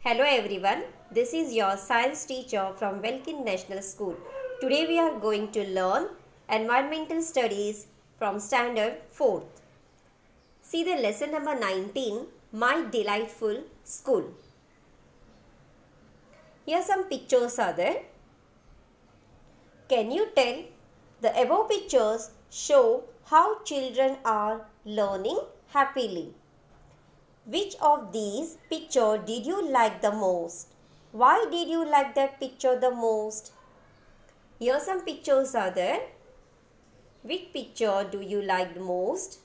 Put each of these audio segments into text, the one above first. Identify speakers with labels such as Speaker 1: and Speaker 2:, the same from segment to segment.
Speaker 1: Hello everyone, this is your science teacher from Welkin National School. Today we are going to learn environmental studies from standard 4th. See the lesson number 19, My Delightful School. Here some pictures are there. Can you tell? The above pictures show how children are learning happily. Which of these picture did you like the most? Why did you like that picture the most? Here some pictures are there. Which picture do you like the most?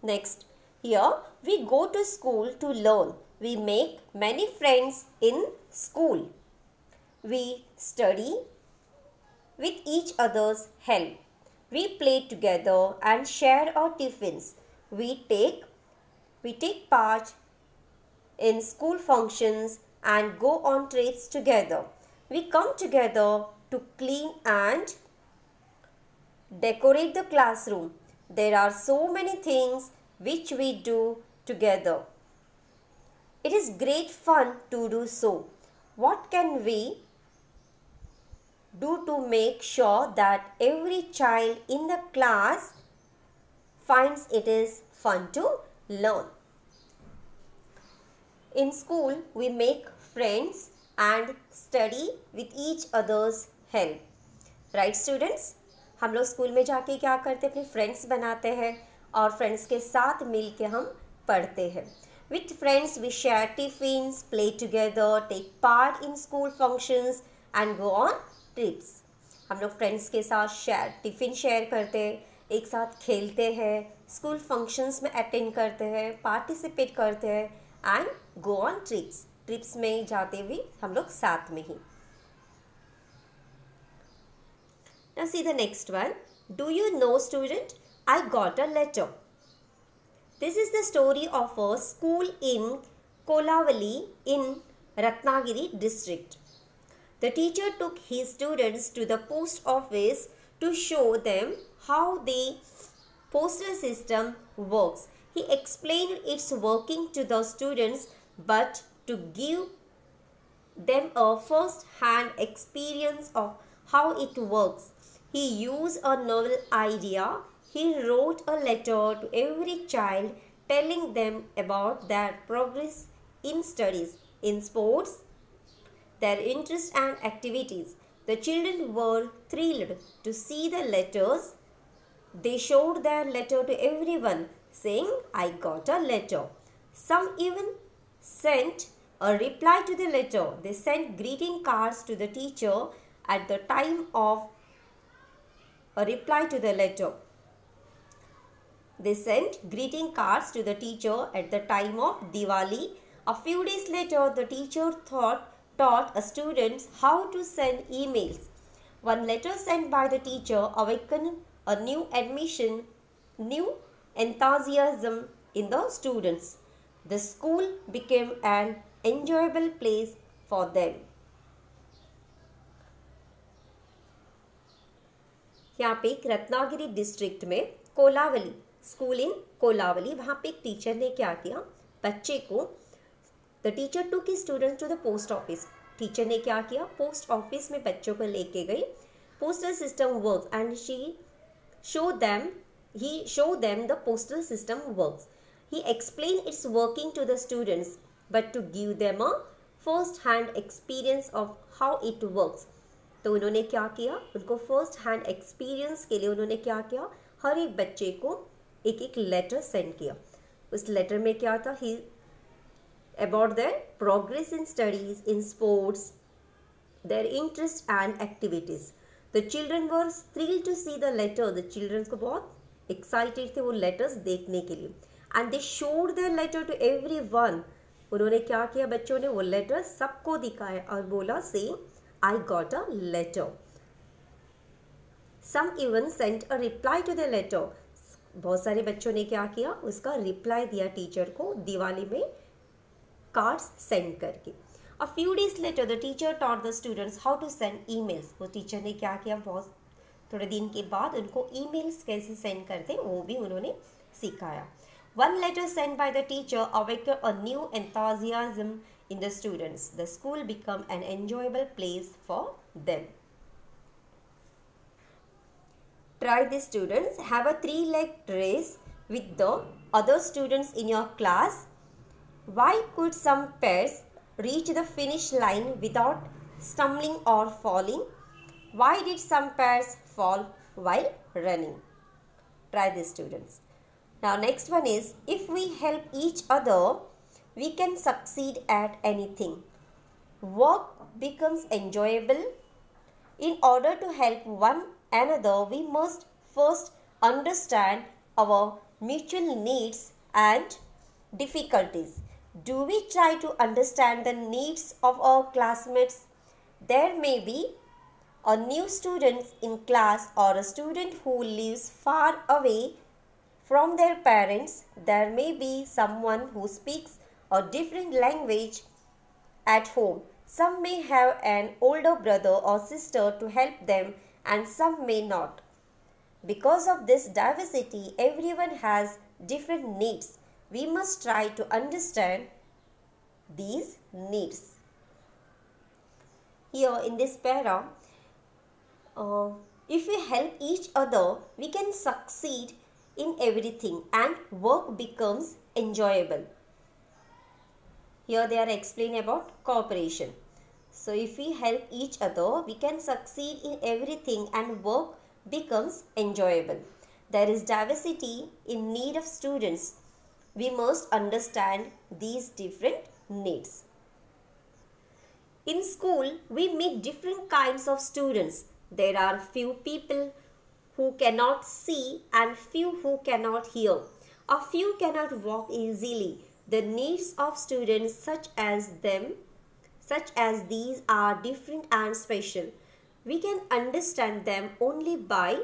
Speaker 1: Next, here we go to school to learn. We make many friends in school. We study with each other's help. We play together and share our tiffins. We take part in school functions and go on trips together. We come together to clean and decorate the classroom. There are so many things which we do together. It is great fun to do so. What can we do to make sure that every child in the class finds it is fun to learn? In school, we make friends and study with each other's help. Right students? हम लोग school में जाके क्या करते हैं? अपने friends बनाते हैं और फ्रेंड्स के साथ मिल के हम पढ़ते हैं. With friends we share tiffins, play together, take part in school functions and go on trips. हम लोग फ्रेंड्स के साथ टिफ़िन शेयर करते हैं, एक साथ खेलते हैं, स्कूल फंक्शंस में अटेंड करते हैं, पार्टिसिपेट करते हैं and go on trips. Trips में जाते हुए हम लोग साथ में ही. Now see the next one. Do you know student? I got a letter. This is the story of a school in Kolavali in Ratnagiri district. The teacher took his students to the post office to show them how the postal system works. He explained its working to the students, but to give them a first-hand experience of how it works, he used a novel idea. He wrote a letter to every child telling them about their progress in studies, in sports, their interests and activities. The children were thrilled to see the letters. They showed their letter to everyone, saying, I got a letter. Some even sent a reply to the letter. They sent greeting cards to the teacher at the time of a reply to the letter. They sent greeting cards to the teacher at the time of Diwali. A few days later, the teacher taught a students how to send emails. One letter sent by the teacher awakened a new enthusiasm in the students. The school became an enjoyable place for them. यहाँ पे एक Ratnagiri district में कोलावली school इन कोलावली, वहाँ पे एक teacher ने क्या किया, बच्चे को The teacher took his students to the post office. Teacher ने क्या किया, पोस्ट ऑफिस में बच्चों को लेके गई. Postal system works and he showed them the postal system works. He explained its working to the students, but to give them a first-hand experience of how it works. तो उन्होंने क्या किया, उनको फर्स्ट हैंड एक्सपीरियंस के लिए उन्होंने क्या किया, हर एक बच्चे को एक एक लेटर सेंड किया. उस लेटर में क्या था, about their progress in studies, in sports, their interests and activities. The children were thrilled to see the letter. The children को बहुत excited थे वो letters देखने के लिए. And they showed their letter to everyone. उन्होंने क्या किया, बच्चों ने वो letter सबको दिखाया और बोला saying, I got a letter. Some even sent a reply to the letter. बहुत सारे बच्चों ने क्या किया, उसका रिप्लाई दिया टीचर को दिवाली में कार्ड्स सेंड करके. A few days later, the teacher taught the students how to send emails. वो टीचर ने क्या किया, बहुत थोड़े दिन के बाद उनको ईमेल्स कैसे सेंड करते हैं वो भी उन्होंने सिखाया. One letter sent by the teacher awakened a new enthusiasm in the students. The school became an enjoyable place for them. Try this, students. Have a 3-legged race with the other students in your class. Why could some pairs reach the finish line without stumbling or falling? Why did some pairs fall while running? Try this, students. Now next one is, if we help each other, we can succeed at anything. Work becomes enjoyable. In order to help one another, we must first understand our mutual needs and difficulties. Do we try to understand the needs of our classmates? There may be a new student in class or a student who lives far away from their parents. There may be someone who speaks a different language at home. Some may have an older brother or sister to help them, and some may not. Because of this diversity, everyone has different needs. We must try to understand these needs. Here in this para, if we help each other, we can succeed in everything and work becomes enjoyable. Here they are explaining about cooperation. So if we help each other, we can succeed in everything and work becomes enjoyable. There is diversity in need of students. We must understand these different needs. In school, we meet different kinds of students. There are few people who cannot see and few who cannot hear. A few cannot walk easily. The needs of students such as these are different and special. We can understand them only by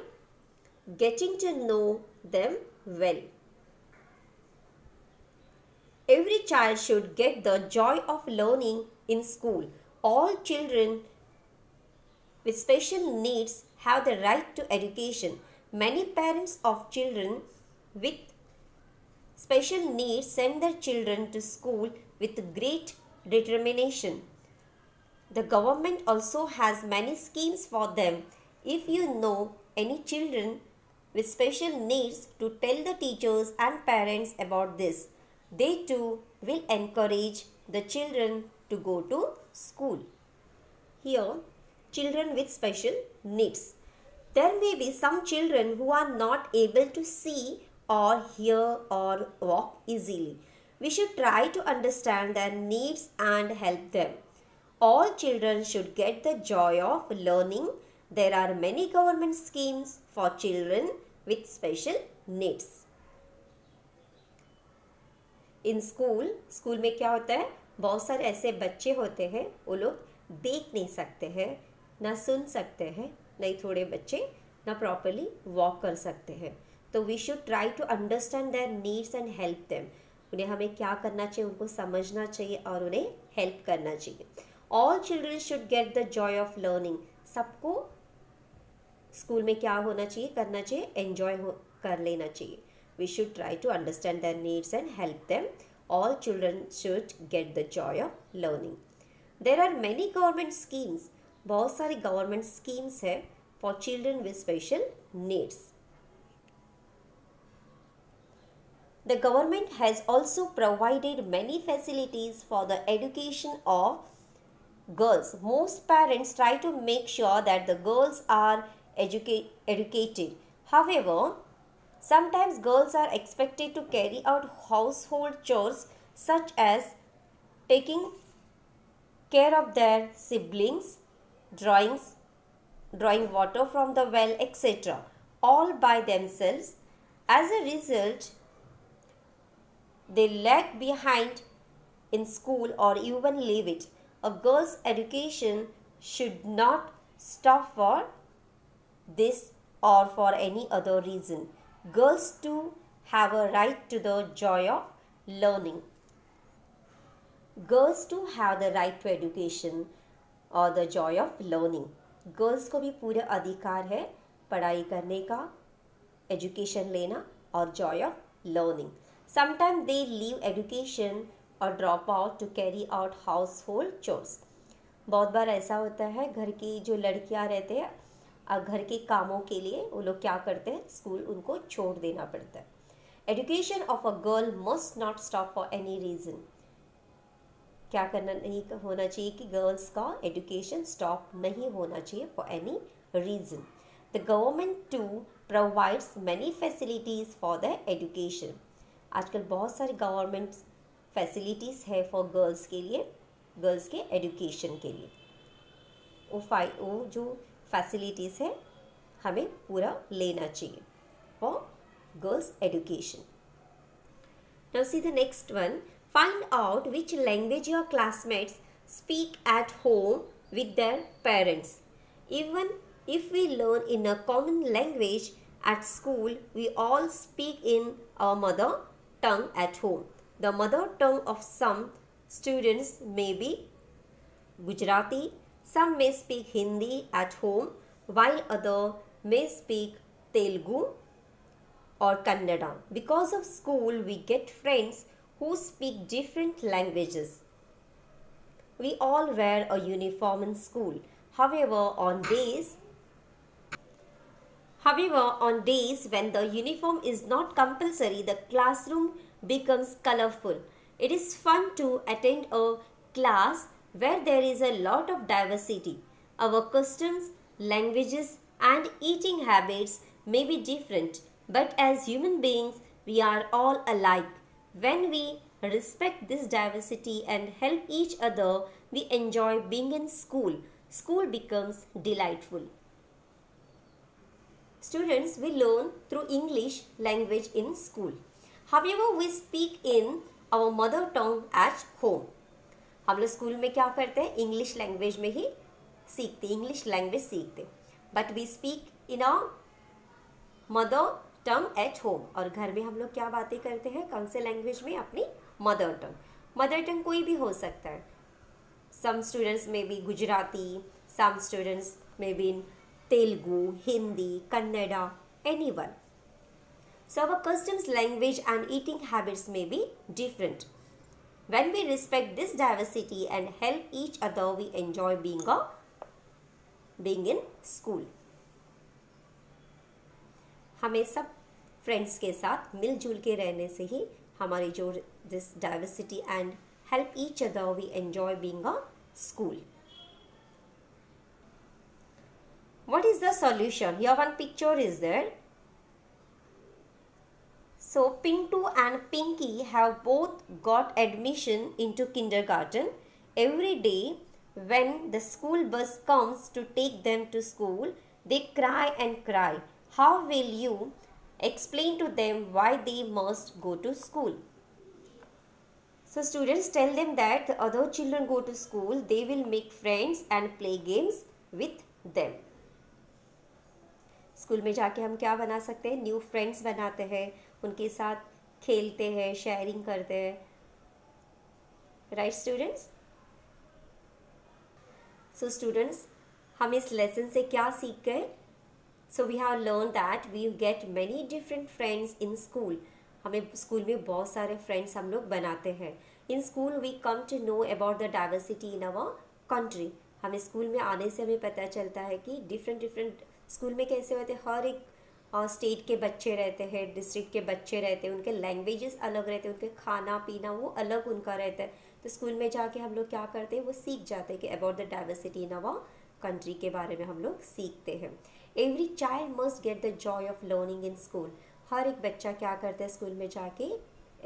Speaker 1: getting to know them well. Every child should get the joy of learning in school. All children with special needs have the right to education. Many parents of children with special needs send their children to school with great determination. The government also has many schemes for them. If you know any children with special needs, to tell the teachers and parents about this. They too will encourage the children to go to school. Here, children with special needs. There may be some children who are not able to see or hear or walk easily. We should try to understand their needs and help them. All children should get the joy of learning. There are many government schemes for children with special needs. In school में क्या होता है, बहुत सारे ऐसे बच्चे होते हैं, वो लोग देख नहीं सकते हैं, ना सुन सकते हैं, नहीं थोड़े बच्चे ना प्रॉपरली वॉक कर सकते हैं. तो we should try to understand their needs and help them. उन्हें हमें क्या करना चाहिए, उनको समझना चाहिए और उन्हें हेल्प करना चाहिए. All children should get the joy of learning. सबको स्कूल में क्या होना चाहिए, करना चाहिए, एंजॉय कर लेना चाहिए. We should try to understand their needs and help them. All children should get the joy of learning. There are many government schemes. बहुत सारी government schemes है for children with special needs. The government has also provided many facilities for the education of girls. Most parents try to make sure that the girls are educated. However, sometimes girls are expected to carry out household chores such as taking care of their siblings, drawing water from the well, etc. all by themselves. As a result, they lag behind in school or even leave it. A girl's education should not stop for this or for any other reason. Girls too have a right to the joy of learning. Girls too have the right to education or the joy of learning. Girls को भी पूरा अधिकार है पढ़ाई करने का, education लेना और joy of learning. Sometimes they leave education or drop out to carry out household chores. बहुत बार ऐसा होता है, घर की जो लड़कियां रहते हैं और घर के कामों के लिए वो लोग क्या करते हैं, स्कूल उनको छोड़ देना पड़ता है. Education of a girl must not stop for any reason. क्या करना नहीं होना चाहिए कि गर्ल्स का एजुकेशन स्टॉप नहीं होना चाहिए for any reason. The government to provides many facilities for the education. आजकल बहुत सारी गवर्नमेंट फैसिलिटीज़ है फॉर गर्ल्स के लिए, गर्ल्स के एजुकेशन के लिए. वो जो फैसिलिटीज़ है हमें पूरा लेना चाहिए for girls education. Now see the next one. Find out which language your classmates speak at home with their parents. Even if we learn in a common language at school, we all speak in our mother tongue at home. The mother tongue of some students may be Gujarati. Some may speak Hindi at home, while others may speak Telugu or Kannada. Because of school, we get friends who speak different languages. We all wear a uniform in school. However, on days when the uniform is not compulsory, the classroom becomes colorful. It is fun to attend a class where there is a lot of diversity. Our customs, languages, and eating habits may be different, but as human beings, we are all alike. When we respect this diversity and help each other, we enjoy being in school. School becomes delightful. Students, we learn through English language in school. However, we speak in our mother tongue at home. हम लोग school में क्या करते हैं, English language में ही सीखते, English language सीखते. But we speak in our mother tongue at home. और घर में हम लोग क्या बातें करते हैं, कौन से लैंग्वेज में, अपनी मदर टंग. मदर टंग कोई भी हो सकता है. सम स्टूडेंट्स में भी गुजराती, सम स्टूडेंट्स में भी Telugu, Hindi, Kannada, anyone. So our customs, language and eating habits may be different. When we respect this diversity and help each other, we enjoy being in school. हमें सब फ्रेंड्स के साथ मिलजुल के रहने से ही हमारी जो this diversity and help each other, we enjoy being a school. What is the solution? Here one picture is there. So Pintu and Pinky have both got admission into kindergarten. Every day when the school bus comes to take them to school, they cry and cry. How will you explain to them why they must go to school? So students, tell them that the other children go to school, they will make friends and play games with them. School में जाके हम क्या बना सकते हैं, new friends बनाते हैं, उनके साथ खेलते हैं, शेयरिंग करते हैं. Right students? सो स्टूडेंट्स, हम इस लेसन से क्या सीख गए? So we have learn that we get many different friends in school. हमें स्कूल में बहुत सारे फ्रेंड्स हम लोग बनाते हैं. In school we come to know about the diversity in our country. हमें स्कूल में आने से हमें पता चलता है कि डिफरेंट स्कूल में कैसे होते हैं. हर एक स्टेट के बच्चे रहते हैं, डिस्ट्रिक्ट के बच्चे रहते हैं, उनके लैंग्वेजेस अलग रहते हैं, उनके खाना पीना वो अलग उनका रहता है. तो स्कूल में जाके हम लोग क्या करते हैं, वो सीख जाते हैं कि about the diversity in our country के बारे में हम लोग सीखते हैं. Every child must get the joy of learning in school. हर एक बच्चा क्या करता है, स्कूल में जाके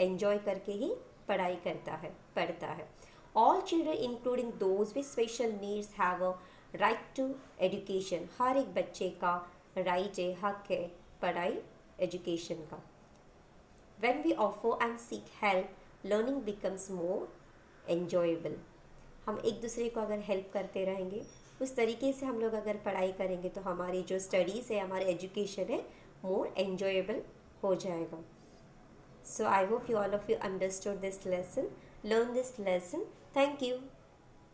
Speaker 1: एंजॉय करके ही पढ़ाई करता है, पढ़ता है. All children including those with special needs have a right to education. हर एक बच्चे का राइट है, हक है पढ़ाई, एजुकेशन का. When we offer and seek help, learning becomes more enjoyable. हम एक दूसरे को अगर हेल्प करते रहेंगे, उस तरीके से हम लोग अगर पढ़ाई करेंगे तो हमारी जो स्टडीज़ है, हमारे एजुकेशन है, मोर एन्जॉयबल हो जाएगा. So I hope you all of you understood this lesson, learn this lesson. Thank you.